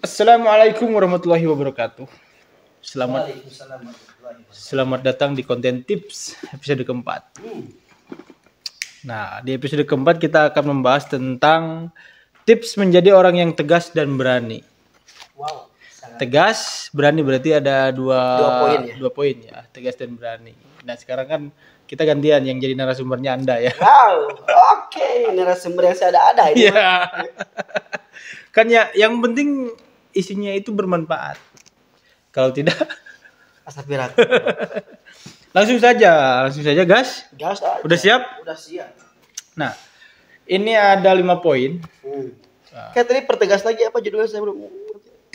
Assalamualaikum warahmatullahi wabarakatuh. Selamat Waalaikumsalam warahmatullahi wabarakatuh. selamat datang di konten tips episode keempat. Nah, di episode keempat kita akan membahas tentang tips menjadi orang yang tegas dan berani. Wow, sangat Tegas, berani berarti ada Dua poin ya? Tegas dan berani. Nah, sekarang kan kita gantian yang jadi narasumbernya Anda ya. wow. Oke, narasumber yang saya ada ini. Iya. Kan ya, yang penting isinya itu bermanfaat. Kalau tidak, Asap berat. langsung saja gas. Gas aja. Udah siap? Udah siap. Nah, ini ada 5 poin Kayak tadi pertegas lagi apa judulnya saya belum.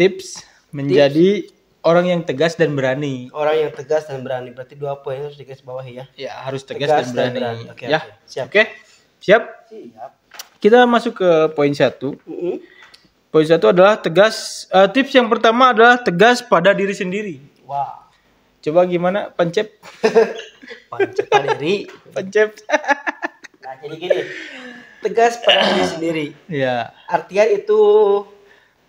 tips menjadi orang yang tegas dan berani. Orang yang tegas dan berani. Berarti 2 poin harus digaris bawahi ya. Ya, harus tegas, dan berani. Oke, Ya. oke. Siap. Oke. Siap? Siap. Kita masuk ke poin 1. Poin 1 adalah tegas. Tips yang pertama adalah tegas pada diri sendiri. Wow. Coba gimana, Pancep? Pancetan diri. Pancep. Nah, jadi gini. Tegas pada diri sendiri. Ya. Artian itu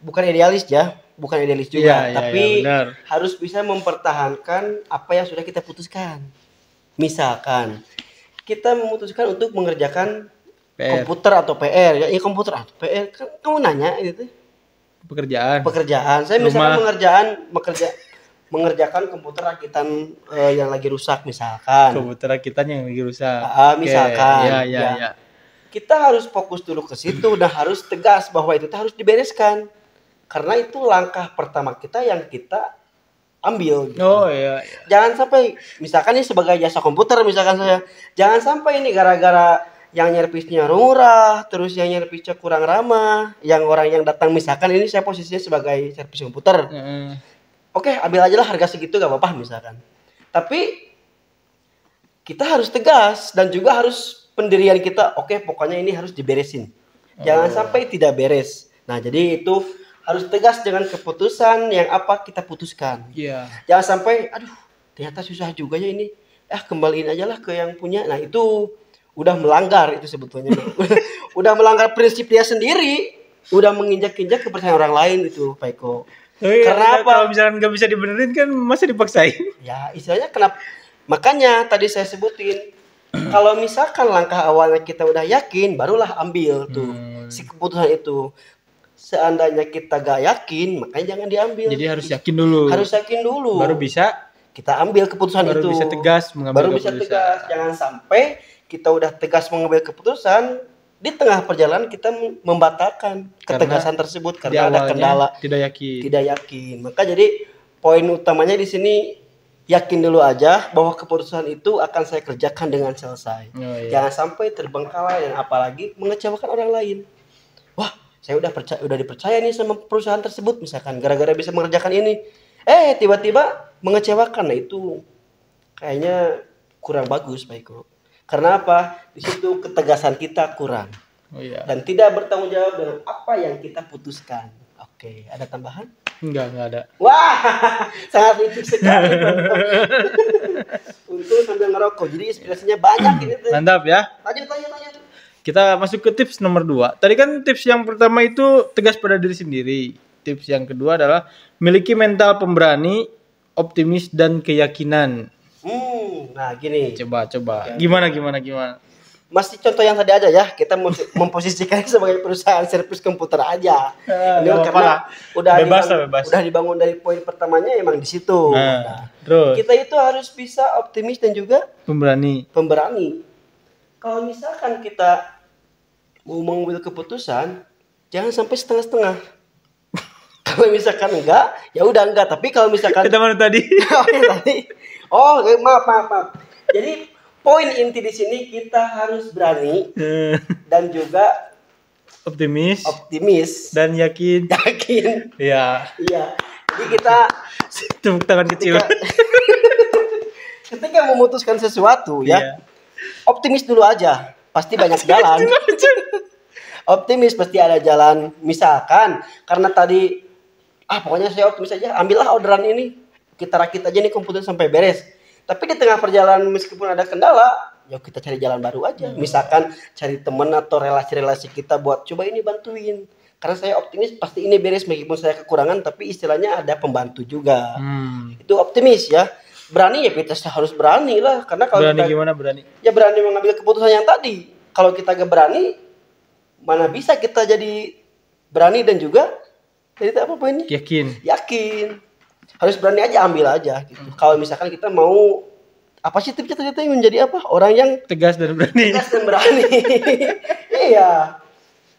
bukan idealis ya, bukan idealis juga, Iya, tapi benar. harus bisa mempertahankan apa yang sudah kita putuskan. Misalkan kita memutuskan untuk mengerjakan PR. komputer atau PR, ya komputer atau PR, kan kamu nanya gitu. Pekerjaan. Pekerjaan, saya Rumah. misalkan mengerjakan komputer rakitan yang lagi rusak misalkan. Komputer kita yang lagi rusak. Misalkan, Oke. ya. Ya. Kita harus fokus dulu ke situ dan harus tegas bahwa itu harus dibereskan. Karena itu langkah pertama kita yang kita ambil. Gitu. Oh iya. Jangan sampai, misalkan ini sebagai jasa komputer misalkan saya, jangan sampai ini gara-gara yang nyervisnya murah, terus yang nyervisnya kurang ramah, yang orang yang datang misalkan ini saya posisinya sebagai servis komputer. Oke, ambil aja lah harga segitu gak apa-apa misalkan. Tapi kita harus tegas dan juga harus pendirian kita, oke pokoknya ini harus diberesin. Jangan sampai tidak beres. Nah, jadi itu harus tegas dengan keputusan yang apa kita putuskan. Iya. Jangan sampai, aduh ternyata susah juga ya ini. Kembaliin aja lah ke yang punya. Nah, itu udah melanggar itu sebetulnya. Udah melanggar prinsip dia sendiri. Udah menginjak-injak kepercayaan orang lain itu, Pak Eko. Karena apa? Kalau misalkan nggak bisa dibenerin kan masa dipaksain? Ya, istilahnya kenapa? Makanya tadi saya sebutin, kalau misalkan langkah awalnya kita udah yakin, barulah ambil tuh si keputusan itu. Seandainya kita gak yakin, makanya jangan diambil. Jadi harus yakin dulu. Harus yakin dulu. Baru bisa. Kita ambil keputusan Baru itu. bisa tegas mengambil Baru bisa keputusan. tegas. Jangan sampai kita udah tegas mengambil keputusan, di tengah perjalanan kita membatalkan ketegasan tersebut Di karena ada awalnya kendala. tidak yakin. Tidak yakin. Maka jadi poin utamanya di sini yakin dulu aja bahwa keputusan itu akan saya kerjakan dengan selesai. Oh, iya. Jangan sampai terbengkalai dan apalagi mengecewakan orang lain. Wah, saya udah dipercaya nih sama perusahaan tersebut misalkan gara-gara bisa mengerjakan ini. Tiba-tiba mengecewakan. Nah, itu kayaknya kurang bagus, Pak Iko. Karena apa? Di situ ketegasan kita kurang. Oh iya. Dan tidak bertanggung jawab dengan apa yang kita putuskan. Oke, ada tambahan? Enggak ada. Wah, sangat lucu sekali. Untung sambil ngerokok, jadi inspirasinya banyak ini tuh. Mantap ya. Lanjut. Kita masuk ke tips nomor 2. Tadi kan tips yang pertama itu tegas pada diri sendiri. Tips yang kedua adalah miliki mental pemberani, optimis dan keyakinan. Nah gini. Coba. Gimana? Masih contoh yang tadi aja ya. Kita memposisikan sebagai perusahaan servis komputer aja. Ini karena udah dibangun dari poin pertamanya emang di situ. Nah, terus kita itu harus bisa optimis dan juga pemberani. Kalau misalkan kita mau mengambil keputusan, jangan sampai setengah-setengah. Kalau misalkan enggak, ya udah enggak. Tapi kalau misalkan Kita mana tadi? Maaf. Jadi poin inti di sini kita harus berani dan juga Optimis dan dan yakin. Iya. Jadi kita Tepuk tangan kecil. ketika memutuskan sesuatu Iya. ya, optimis dulu aja. Pasti banyak jalan. Optimis pasti ada jalan. Misalkan karena tadi pokoknya saya optimis aja, ambillah orderan ini. Kita rakit aja nih komputer sampai beres. Tapi di tengah perjalanan meskipun ada kendala, ya kita cari jalan baru aja. Misalkan cari teman atau relasi-relasi kita buat coba ini bantuin. Karena saya optimis pasti ini beres meskipun saya kekurangan, tapi istilahnya ada pembantu juga. Itu optimis ya. Berani ya kita harus berani lah, karena kalau Berani kita, gimana berani? ya berani mengambil keputusan yang tadi. Kalau kita gak berani, mana bisa kita jadi berani dan juga jadi apa poinnya? Yakin. Harus berani aja, ambil aja gitu. Kalau misalkan kita mau apa sih tipsnya ternyata menjadi apa? Orang yang tegas dan berani. Iya.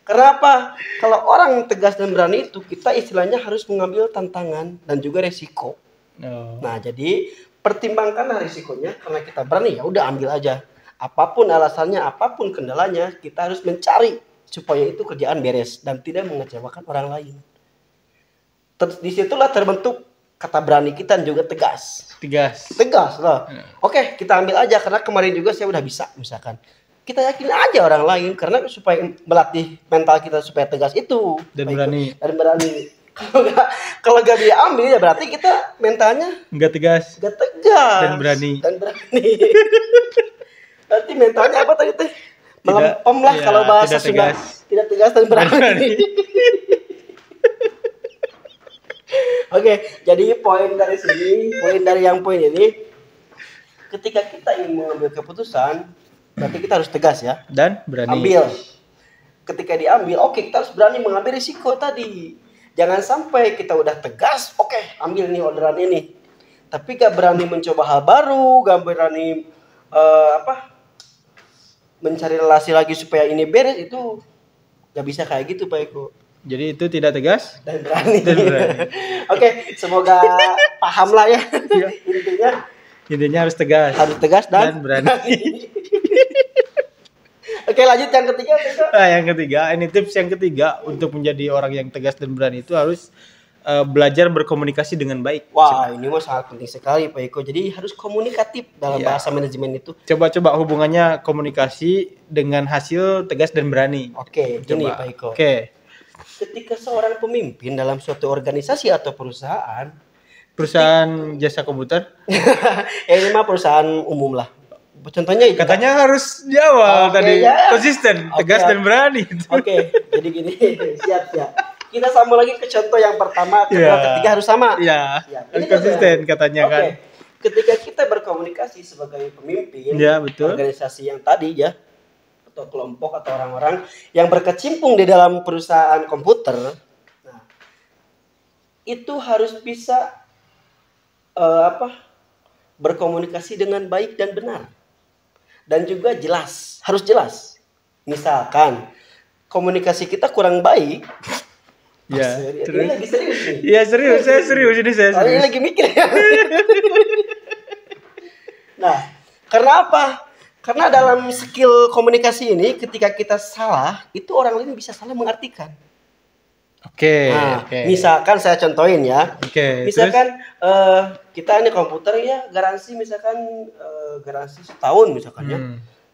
Kenapa? Kalau orang tegas dan berani itu kita istilahnya harus mengambil tantangan dan juga resiko. Nah, jadi pertimbangkanlah risikonya, karena kita berani ya udah ambil aja. Apapun alasannya, apapun kendalanya, kita harus mencari supaya itu kerjaan beres dan tidak mengecewakan orang lain. Disitulah terbentuk kata berani kita dan juga tegas lah. Oke, kita ambil aja, karena kemarin juga saya udah bisa misalkan. Kita yakin aja orang lain, karena supaya melatih mental kita supaya tegas itu dan berani. Kalau gak diambil ya berarti kita mentalnya nggak tegas dan berani. Berarti mentalnya apa tadi teh? Melempem lah ya, kalau bahasa Sunda. Tidak tegas dan berani. Oke, jadi poin dari ini, ketika kita ingin mengambil keputusan, berarti kita harus tegas ya dan berani. Ambil. Ketika diambil, oke, kita harus berani mengambil risiko tadi. Jangan sampai kita udah tegas, oke, ambil nih orderan ini, tapi gak berani mencoba hal baru, gak berani mencari relasi lagi supaya ini beres, itu gak bisa kayak gitu Pak Eko. Jadi itu tidak tegas dan berani. Oke, semoga paham lah ya. Intinya harus tegas dan berani. Oke, lanjut yang ketiga. Ini tips yang ketiga untuk menjadi orang yang tegas dan berani itu harus belajar berkomunikasi dengan baik. Wah, ini mah sangat penting sekali Pak Eko. Jadi harus komunikatif dalam bahasa manajemen itu. Coba hubungannya komunikasi dengan hasil tegas dan berani. Oke, gini Pak Eko. Oke. Ketika seorang pemimpin dalam suatu organisasi atau perusahaan jasa komputer, ini mah perusahaan umum lah. Contohnya itu katanya harus di awal tadi konsisten, tegas dan berani. Oke, jadi gini, siap. Kita sambung lagi ke contoh yang pertama, kedua, ketiga harus sama. Iya. Harus konsisten katanya kan. Ketika kita berkomunikasi sebagai pemimpin, betul. Organisasi yang tadi ya, atau kelompok atau orang-orang yang berkecimpung di dalam perusahaan komputer, nah, itu harus bisa berkomunikasi dengan baik dan benar. Dan juga harus jelas. Misalkan komunikasi kita kurang baik. Ini lagi serius nih. Iya serius, saya serius. Ini lagi mikir. Nah, karena apa? Karena dalam skill komunikasi ini, ketika kita salah, itu orang lain bisa salah mengartikan. Oke. Misalkan saya contohin ya. Misalkan kita ini komputer ya garansi misalkan garansi setahun misalkan ya.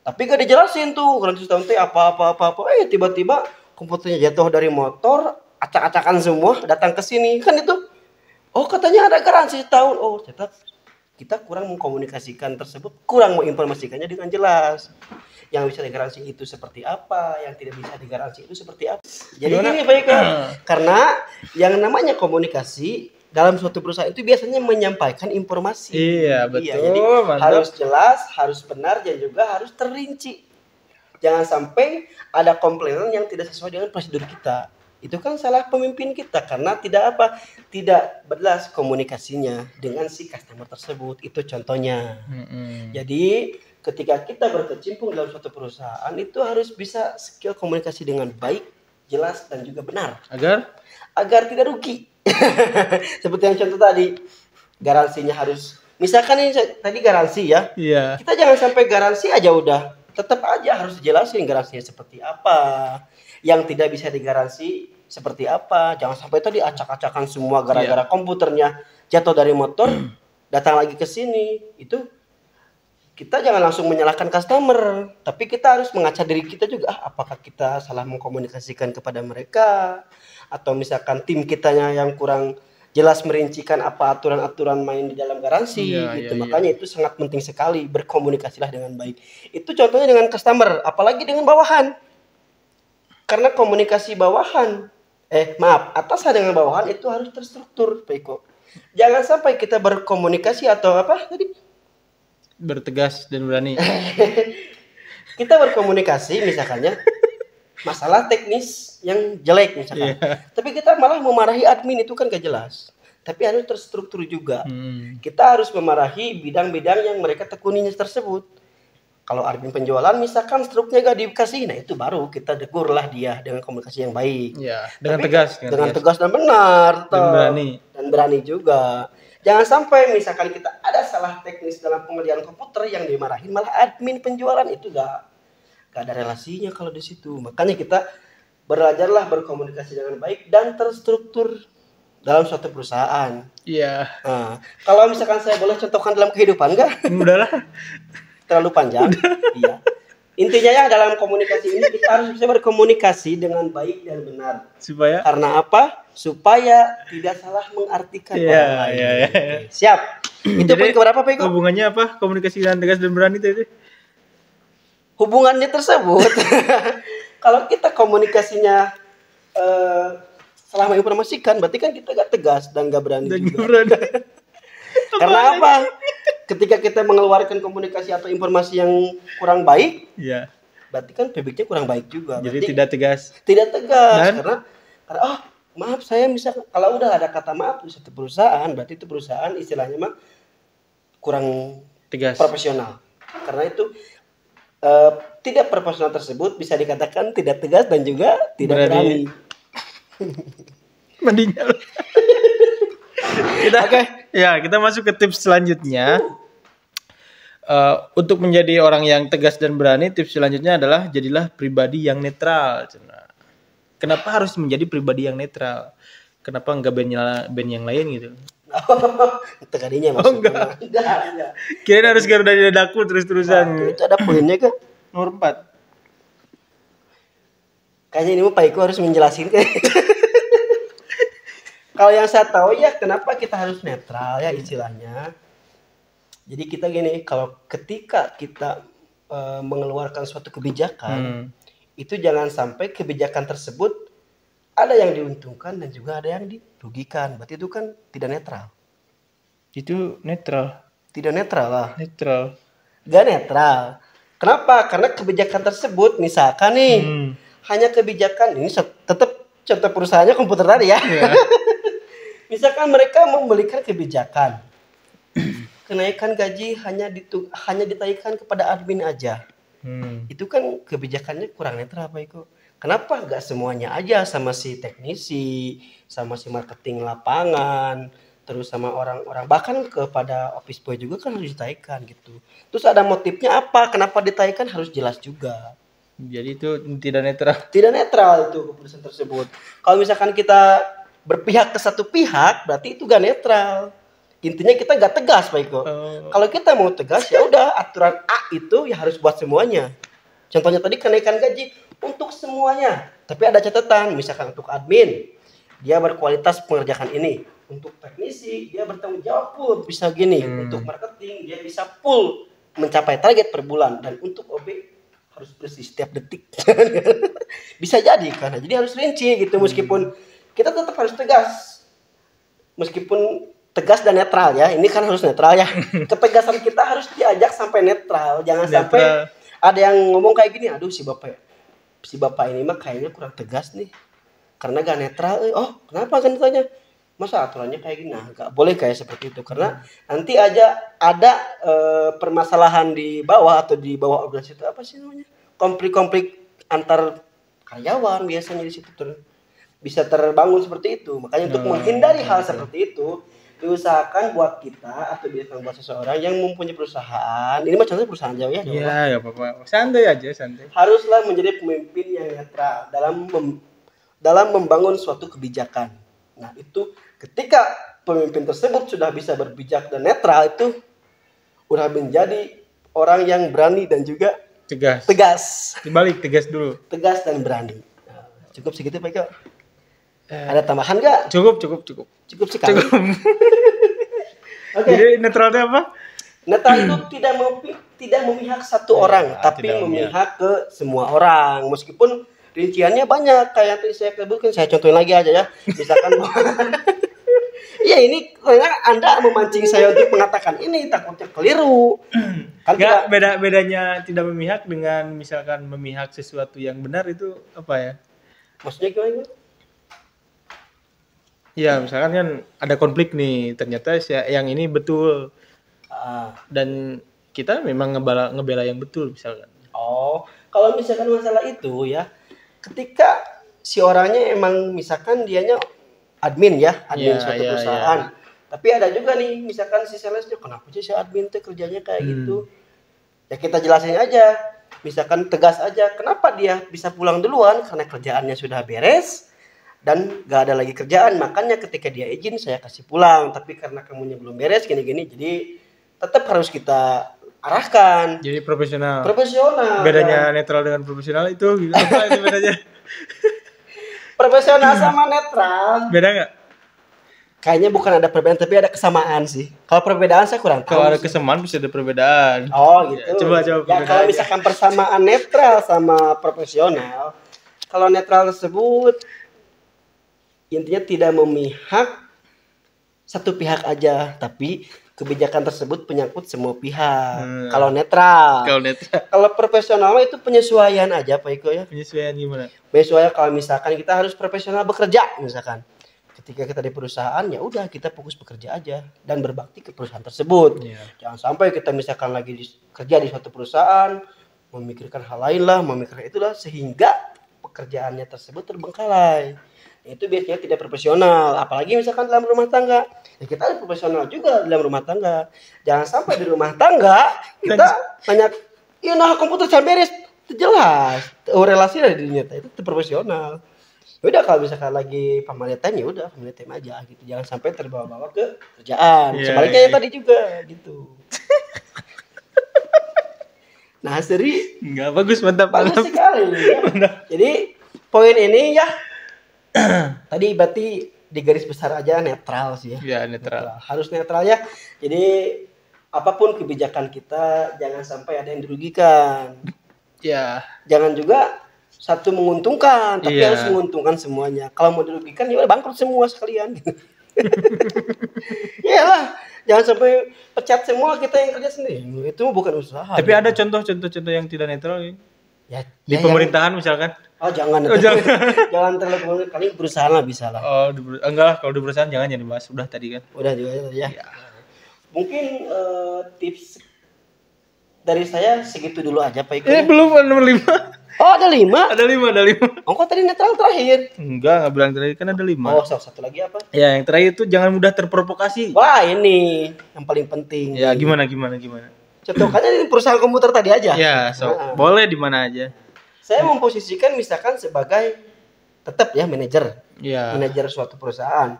Tapi gak dijelasin tuh garansi setahun itu apa. Tiba-tiba komputernya jatuh dari motor, acak-acakan semua, datang ke sini kan itu. Oh katanya ada garansi setahun. Oh ternyata kita kurang mengkomunikasikan tersebut, kurang menginformasikannya dengan jelas. Yang bisa digaransi itu seperti apa, yang tidak bisa digaransi itu seperti apa. Jadi ini baik karena yang namanya komunikasi dalam suatu perusahaan itu biasanya menyampaikan informasi. Iya betul. Jadi harus jelas, harus benar dan juga harus terinci. Jangan sampai ada komplainan yang tidak sesuai dengan prosedur kita. Itu kan salah pemimpin kita karena tidak jelas komunikasinya dengan si customer tersebut. Itu contohnya. Jadi ketika kita berkecimpung dalam suatu perusahaan itu harus bisa skill komunikasi dengan baik, jelas dan juga benar. Agar tidak rugi. Seperti yang contoh tadi, garansinya harus. Misalkan ini tadi garansi ya. Iya. Kita jangan sampai garansi aja udah. Tetap aja harus dijelasin garansinya seperti apa. Yang tidak bisa digaransi seperti apa. Jangan sampai tadi acak-acakan semua gara-gara komputernya jatuh dari motor, datang lagi ke sini. Itu kita jangan langsung menyalahkan customer, tapi kita harus mengaca diri kita juga, apakah kita salah mengkomunikasikan kepada mereka, atau misalkan tim kitanya yang kurang jelas merincikan apa aturan-aturan main di dalam garansi, Makanya itu sangat penting sekali, berkomunikasilah dengan baik. Itu contohnya dengan customer, apalagi dengan bawahan. Karena komunikasi bawahan Maaf, atasan dengan bawahan itu harus terstruktur, Pak Iko. Jangan sampai kita berkomunikasi atau apa tadi? Bertegas dan berani. Kita berkomunikasi misalkannya masalah teknis yang jelek misalkan. Tapi kita malah memarahi admin itu kan gak jelas. Tapi harus terstruktur juga. Kita harus memarahi bidang-bidang yang mereka tekuninya tersebut. Kalau admin penjualan misalkan struknya gak dikasih, nah itu baru kita tegur lah dia dengan komunikasi yang baik. Ya, dengan Tapi tegas. Dengan tegas dan benar. Dan berani. Dan berani juga. Jangan sampai misalkan kita ada salah teknis dalam pengerjaan komputer yang dimarahin malah admin penjualan, itu gak ada relasinya kalau di situ. Makanya kita belajarlah berkomunikasi dengan baik dan terstruktur dalam suatu perusahaan. Iya. Nah, kalau misalkan saya boleh contohkan dalam kehidupan enggak? Udahlah. Terlalu panjang. Iya. Intinya ya dalam komunikasi ini kita harus bisa berkomunikasi dengan baik dan benar. Supaya? Karena apa? Supaya tidak salah mengartikan orang lain. Iya. Siap. Itu poin keberapa, Pak Iko? Hubungannya apa? Komunikasi dengan tegas dan berani tadi. Hubungannya tersebut kalau kita komunikasinya salah menginformasikan, berarti kan kita gak tegas dan gak berani juga. Karena apa? Ketika kita mengeluarkan komunikasi atau informasi yang kurang baik, berarti kan feedbacknya kurang baik juga. Jadi berarti tidak tegas. Tidak tegas. Dan? Karena maaf saya misalkan kalau udah ada kata maaf di satu perusahaan, berarti itu perusahaan istilahnya mah kurang tegas, profesional. Karena itu tidak profesional tersebut bisa dikatakan tidak tegas dan juga tidak berani. Mendingan. Kita masuk ke tips selanjutnya. Untuk menjadi orang yang tegas dan berani, tips selanjutnya adalah jadilah pribadi yang netral. Kenapa harus menjadi pribadi yang netral? Kenapa enggak band yang lain gitu? Itu tadinya maksudnya. Enggak. Kirain harus Garuda di dadaku terus-terusan. Itu ada poinnya kan? Nomor 4. Kayaknya ini Pak Iko harus menjelaskan. Kalau yang saya tahu ya kenapa kita harus netral ya istilahnya. Jadi kita gini, kalau ketika kita mengeluarkan suatu kebijakan, itu jangan sampai kebijakan tersebut ada yang diuntungkan dan juga ada yang dirugikan. Berarti itu kan tidak netral. Itu netral. Tidak netral lah. Netral. Gak netral. Kenapa? Karena kebijakan tersebut misalkan nih hanya kebijakan ini tetap contoh perusahaannya komputer tadi ya. Misalkan mereka memberikan kebijakan kenaikan gaji hanya ditaikan kepada admin aja. Itu kan kebijakannya kurang netral Pak Iko. Kenapa nggak semuanya aja sama si teknisi, sama si marketing lapangan, terus sama orang-orang bahkan kepada office boy juga kan harus ditaikan gitu. Terus ada motifnya apa? Kenapa ditaikan harus jelas juga. Jadi itu tidak netral. Tidak netral itu keputusan tersebut. Kalau misalkan kita berpihak ke satu pihak, berarti itu gak netral. Intinya kita gak tegas Pak Iko. Kalau kita mau tegas ya udah aturan A itu ya harus buat semuanya. Contohnya tadi kenaikan gaji untuk semuanya. Tapi ada catatan, misalkan untuk admin dia berkualitas mengerjakan ini. Untuk teknisi dia bertanggung jawab full bisa gini. Untuk marketing dia bisa full mencapai target per bulan. Dan untuk OB harus bersih setiap detik. Bisa jadi kan. Jadi harus rinci gitu meskipun kita tetap harus tegas. Meskipun tegas dan netral ya. Ini kan harus netral ya. Ketegasan kita harus diajak sampai netral. Jangan sampai ada yang ngomong kayak gini, aduh si bapak ini mah kayaknya kurang tegas nih. Karena gak netral. Oh, kenapa kan ditanya? Masa aturannya kayak gini? Nah, gak boleh kayak seperti itu. Karena nanti aja ada permasalahan di bawah atau di bawah organisasi itu apa sih namanya? Konflik-konflik antar karyawan biasanya di situ bisa terbangun seperti itu. Makanya untuk menghindari hal seperti itu, diusahakan buat kita atau biarkan buat seseorang yang mempunyai perusahaan. Ini mah contohnya perusahaan jauh ya. Iya, enggak apa-apa. Santai aja, santai. Haruslah menjadi pemimpin yang netral dalam membangun suatu kebijakan. Nah, itu ketika pemimpin tersebut sudah bisa berbijak dan netral, itu udah menjadi orang yang berani dan juga tegas. Dibalik tegas dulu. Tegas dan berani. Nah, cukup segitu Pak Iko. Ada tambahan nggak? Cukup sekali. Okay. Jadi netralnya apa? Netral itu tidak memihak satu orang, tapi memihak ke semua orang. Meskipun rinciannya banyak kayak tadi saya sebutkan, saya contohin lagi aja ya. Misalkan iya ini karena Anda memancing saya untuk mengatakan ini takutnya keliru. Kan Enggak, bedanya tidak memihak dengan misalkan memihak sesuatu yang benar itu apa ya? maksudnya gimana? Ya, misalkan kan ada konflik nih, ternyata yang ini betul dan kita memang ngebela yang betul misalkan. Oh, kalau misalkan masalah itu ya, ketika si orangnya emang misalkan dianya admin ya, admin Ya, suatu ya, perusahaan. Tapi ada juga nih, misalkan si salesnya, kenapa sih si admin tuh kerjanya kayak gitu? Ya kita jelasin aja, misalkan tegas aja, kenapa dia bisa pulang duluan karena kerjaannya sudah beres dan gak ada lagi kerjaan, makanya ketika dia izin saya kasih pulang. Tapi karena kamunya belum beres gini-gini, jadi tetap harus kita arahkan. Jadi profesional. Profesional. Bedanya netral dengan profesional itu gitu. Apa itu bedanya? Profesional sama netral. Beda nggak? Kayaknya bukan ada perbedaan tapi ada kesamaan sih. Kalau perbedaan saya kurang tahu. Kalau ada sih. kesamaan bisa ada perbedaan. Oh gitu. Ya, coba Ya kalau misalkan persamaan netral sama profesional, kalau netral tersebut intinya tidak memihak satu pihak aja, tapi kebijakan tersebut menyangkut semua pihak. Kalau netral. Kalau profesional itu penyesuaian aja Pak Iko ya. Penyesuaian gimana? Penyesuaian kalau misalkan kita harus profesional bekerja misalkan. Ketika kita di perusahaan ya udah kita fokus bekerja aja dan berbakti ke perusahaan tersebut. Jangan sampai kita misalkan lagi kerja di suatu perusahaan memikirkan hal lain lah, memikirkan itulah sehingga pekerjaannya tersebut terbengkalai. Itu biasanya tidak profesional, apalagi misalkan dalam rumah tangga. Ya kita harus profesional juga dalam rumah tangga. Jangan sampai di rumah tangga kita tanya, "Ya nah komputer saya beres." Itu jelas. Relasi dari dirinya itu profesional. Udah kalau misalkan lagi family time ya udah family time aja gitu. Jangan sampai terbawa-bawa ke kerjaan. Sebaliknya yang tadi juga gitu. Nah, Seri enggak bagus, mantap sekali ya. Jadi poin ini ya tadi berarti di garis besar aja netral sih ya. Ya, netral. Harus netral ya. Jadi apapun kebijakan kita jangan sampai ada yang dirugikan. Ya. Jangan juga satu menguntungkan, tapi harus menguntungkan semuanya. Kalau mau dirugikan ya udah bangkrut semua sekalian. Iyalah, jangan sampai pecat semua kita yang kerja sendiri. Itu bukan usaha. Tapi ada contoh-contoh yang tidak netral ya. Di pemerintahan misalkan. Oh jangan. Jangan terlalu kali perusahaan lah bisa lah. Oh, enggak lah kalau di perusahaan jangan dibahas. Udah tadi kan. Udah juga ya. Mungkin tips dari saya segitu dulu aja Pak Iko. Belum nomor 5. Oh ada 5? Ada 5. Oh kok tadi netral terakhir? Enggak bilang terakhir kan ada 5. Oh satu lagi apa? Ya yang terakhir itu jangan mudah terprovokasi. Wah ini yang paling penting. Ya gimana? Contohnya di perusahaan komputer tadi aja. Ya boleh di mana aja. Saya memposisikan misalkan sebagai tetap ya manajer. Ya. Manajer suatu perusahaan.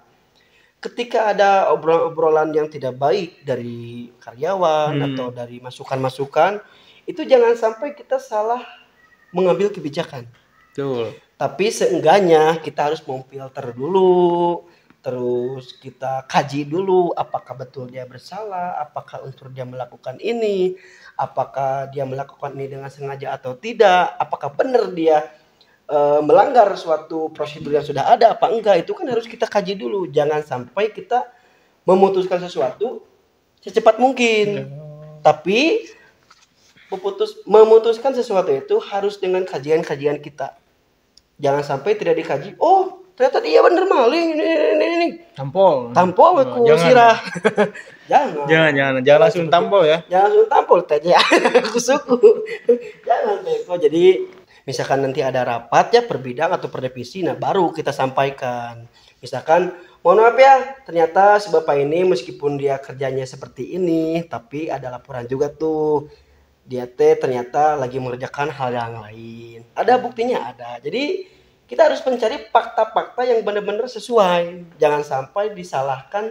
Ketika ada obrolan yang tidak baik dari karyawan atau dari masukan-masukan, itu jangan sampai kita salah mengambil kebijakan. Betul. Tapi seenggaknya kita harus memfilter dulu, terus kita kaji dulu apakah betul dia bersalah, apakah unsur dia melakukan ini, apakah dia melakukan ini dengan sengaja atau tidak, apakah benar dia melanggar suatu prosedur yang sudah ada apa enggak, itu kan harus kita kaji dulu. Jangan sampai kita memutuskan sesuatu secepat mungkin. Tapi memutuskan sesuatu itu harus dengan kajian-kajian kita. Jangan sampai tidak dikaji. Oh, ternyata dia bener maling ini. Tampol aku sirah. Jangan langsung tampol ya. Jangan langsung tampol teh aku suku. Jangan teko. Jadi misalkan nanti ada rapat ya per bidang atau per divisi, nah baru kita sampaikan. Misalkan, mohon maaf ya, ternyata si Bapak ini meskipun dia kerjanya seperti ini, tapi ada laporan juga tuh. Dia ternyata lagi mengerjakan hal yang lain. Ada buktinya ada. Jadi kita harus mencari fakta-fakta yang benar-benar sesuai. Jangan sampai disalahkan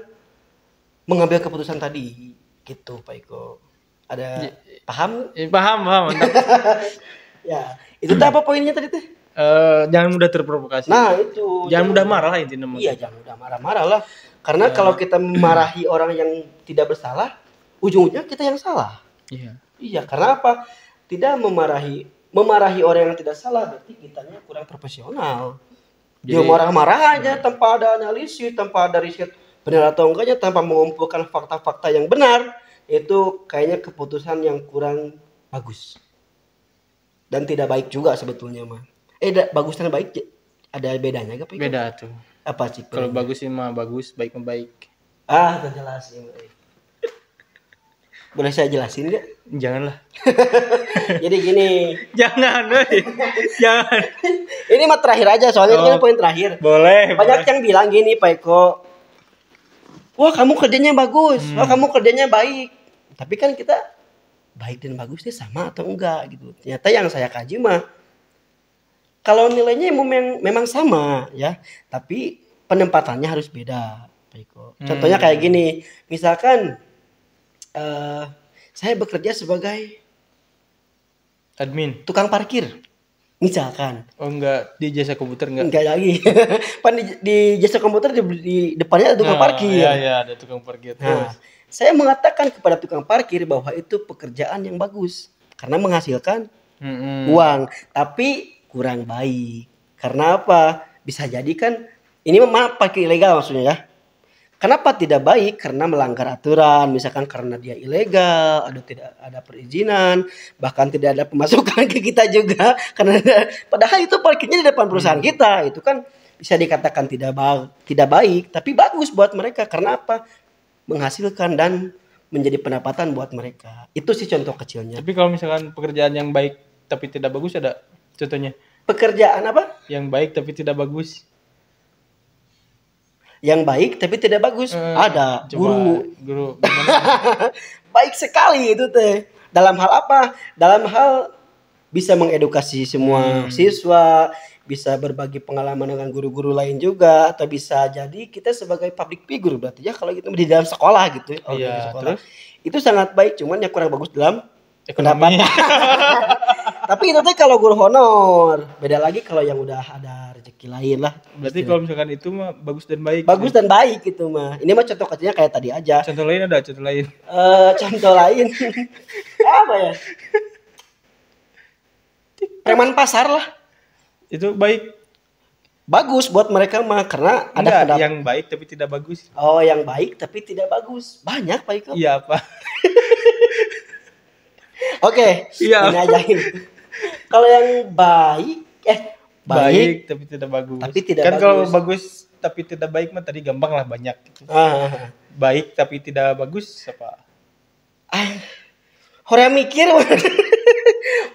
mengambil keputusan tadi. Gitu Pak Iko. Ada paham? Paham. Ya, itu apa poinnya tadi teh? Jangan mudah terprovokasi. Nah itu. Jangan mudah marah lah intinya. Iya, jangan mudah marah-marah lah. Karena kalau kita memarahi orang yang tidak bersalah, ujung-ujungnya kita yang salah. Iya. Iya, karena apa? Tidak memarahi memarahi orang yang tidak salah berarti kitanya kurang profesional. Dia Jadi- marah-marah aja tanpa ada analisis, tanpa ada riset benar atau enggaknya, tanpa mengumpulkan fakta-fakta yang benar, itu kayaknya keputusan yang kurang bagus. Dan tidak baik juga sebetulnya mah. Bagus dan baik ada bedanya gak Pak? Beda tuh. Apa sih? Kalau bedanya? bagus sih mah bagus, baik mah baik. Itu jelasin. Boleh saya jelasin nggak? Janganlah. Jadi gini, Jangan, weh. Jangan. ini mah terakhir aja soalnya ini kan poin terakhir. Boleh. Banyak yang bilang gini Pak Eko, wah kamu kerjanya bagus, wah kamu kerjanya baik. Tapi kan kita baik dan bagusnya sama atau enggak gitu. Ternyata yang saya kaji mah, kalau nilainya memang sama ya, tapi penempatannya harus beda Pak Eko. Contohnya kayak gini, misalkan saya bekerja sebagai Admin. tukang parkir, misalkan. Oh enggak, di jasa komputer enggak? Enggak lagi. Pan di jasa komputer di depannya ada tukang parkir. Iya, ada tukang parkir. Nah, saya mengatakan kepada tukang parkir bahwa itu pekerjaan yang bagus karena menghasilkan uang, tapi kurang baik. Karena apa? Bisa jadi kan ini memang parkir ilegal maksudnya ya. Kenapa tidak baik? Karena melanggar aturan, misalkan karena dia ilegal, ada tidak ada perizinan, bahkan tidak ada pemasukan ke kita juga. Karena padahal itu parkirnya di depan perusahaan kita, itu kan bisa dikatakan tidak baik, tapi bagus buat mereka. Karena apa? Menghasilkan dan menjadi pendapatan buat mereka. Itu sih contoh kecilnya. Tapi kalau misalkan pekerjaan yang baik tapi tidak bagus ada contohnya? Pekerjaan apa? Yang baik tapi tidak bagus. Yang baik tapi tidak bagus. Ada Coba, guru. Gimana? Baik sekali itu teh. Dalam hal apa? Dalam hal bisa mengedukasi semua siswa, bisa berbagi pengalaman dengan guru-guru lain juga, atau bisa jadi kita sebagai public figure berarti ya kalau gitu di dalam sekolah gitu. Kalau Iya, di sekolah. terus? Itu sangat baik, cuman yang kurang bagus dalam Ekonomi. Tapi itu teh kalau guru honor. Beda lagi kalau yang udah ada rezeki lain lah. Berarti kalau misalkan itu mah bagus dan baik. Bagus dan baik gitu mah. Ini mah contoh kecilnya kayak tadi aja. Contoh lain ada, contoh lain. Contoh lain apa ya? Preman pasar lah. Itu baik. Bagus buat mereka mah karena ada Enggak, pendapat. yang baik tapi tidak bagus. Oh, yang baik tapi tidak bagus. Banyak Pak Iko. Iya apa? Oke, Iya. ini aja ini. Kalau yang baik Baik tapi tidak bagus. tapi tidak kan kalau bagus. bagus tapi tidak baik mah tadi gampang lah banyak. Gitu. Ah, Baik tapi tidak bagus apa? Orang mikir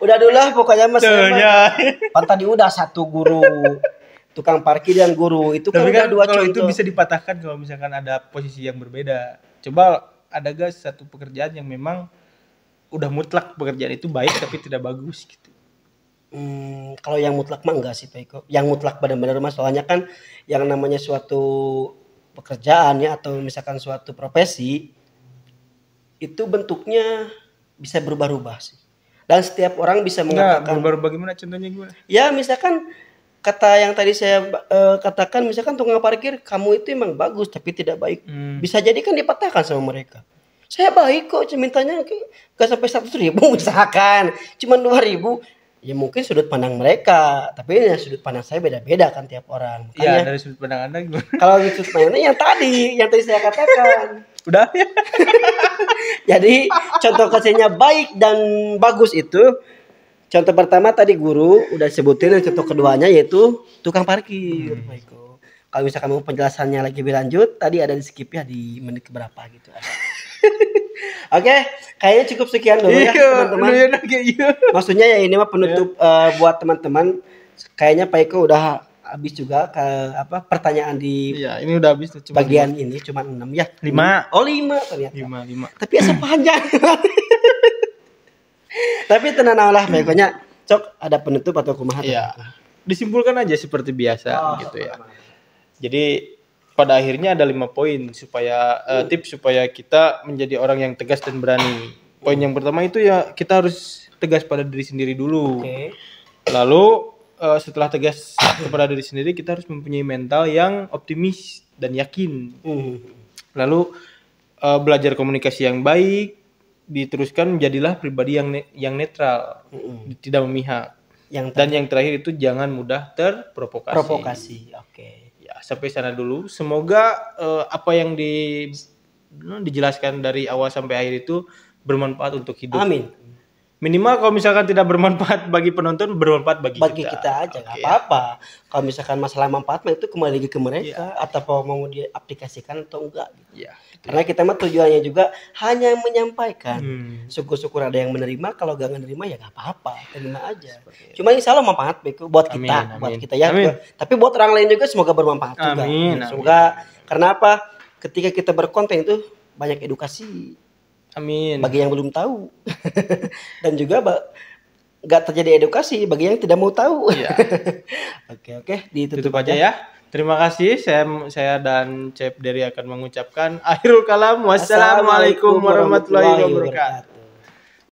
udah dulu lah pokoknya mas Tuhnya. kan tadi udah satu guru tukang parkir dan guru itu kan Tapi udah kan dua kalau contoh. itu bisa dipatahkan kalau misalkan ada posisi yang berbeda. Coba ada gak satu pekerjaan yang memang udah mutlak pekerjaan itu baik tapi tidak bagus gitu. Kalau yang mutlak mah enggak sih Pak Iko. Yang mutlak benar-benar mas soalnya kan yang namanya suatu pekerjaan ya atau misalkan suatu profesi itu bentuknya bisa berubah-ubah sih. Dan setiap orang bisa Enggak, mengatakan baru bagaimana contohnya gimana? ya misalkan kata yang tadi saya katakan misalkan tukang parkir kamu itu emang bagus tapi tidak baik. Bisa jadi kan dipatahkan sama mereka. Saya baik kok mintanya gak sampai 100.000 misalkan cuma 2.000. Ya mungkin sudut pandang mereka, tapi ya sudut pandang saya beda-beda kan tiap orang. Iya, Makanya dari sudut pandang Anda gimana? kalau sudut pandangnya yang tadi saya katakan. Udah ya? Jadi contoh kecilnya baik dan bagus itu contoh pertama tadi guru udah sebutin, dan contoh keduanya yaitu tukang parkir. Kalau misalkan mau penjelasannya lagi lebih lanjut, tadi ada di skip ya di menit keberapa gitu. Oke, kayaknya cukup sekian dulu ya teman-teman. Maksudnya ya ini mah penutup buat teman-teman. Kayaknya Pak Eko udah habis juga ke pertanyaan di Iya, ini udah habis tuh cuma bagian ini cuma 6 ya. 5. Oh 5 ternyata. 5. Tapi asa panjang. Tapi tenang lah Pak Eko nya. Cok ada penutup atau kumaha? Iya. Disimpulkan aja seperti biasa gitu ya. Jadi pada akhirnya ada 5 poin supaya tips supaya kita menjadi orang yang tegas dan berani. Poin yang pertama itu ya kita harus tegas pada diri sendiri dulu. Oke. Lalu setelah tegas kepada diri sendiri kita harus mempunyai mental yang optimis dan yakin. Lalu belajar komunikasi yang baik diteruskan menjadilah pribadi yang netral, tidak memihak. Dan yang terakhir itu jangan mudah terprovokasi. Provokasi, oke. Ya, sampai sana dulu. Semoga apa yang dijelaskan dari awal sampai akhir itu bermanfaat untuk hidup. Amin. Minimal kalau misalkan tidak bermanfaat bagi penonton, bermanfaat bagi kita aja, nggak apa-apa. Kalau misalkan masalah manfaat mah itu kembali lagi ke mereka, atau mau diaplikasikan atau enggak. Ya. Karena kita mah tujuannya juga hanya menyampaikan. Syukur-syukur ada yang menerima, kalau gak menerima ya nggak apa-apa, terima aja. Cuma insya Allah manfaat buat kita, buat kita ya. Tapi buat orang lain juga semoga bermanfaat juga. Semoga karena apa? Ketika kita berkonten itu banyak edukasi. Amin. Bagi yang belum tahu. Dan juga nggak terjadi edukasi bagi yang tidak mau tahu. Ya. Oke, ditutup aja ya. Terima kasih, saya dan Chef Dery akan mengucapkan akhirul kalam. Wassalamualaikum warahmatullahi wabarakatuh.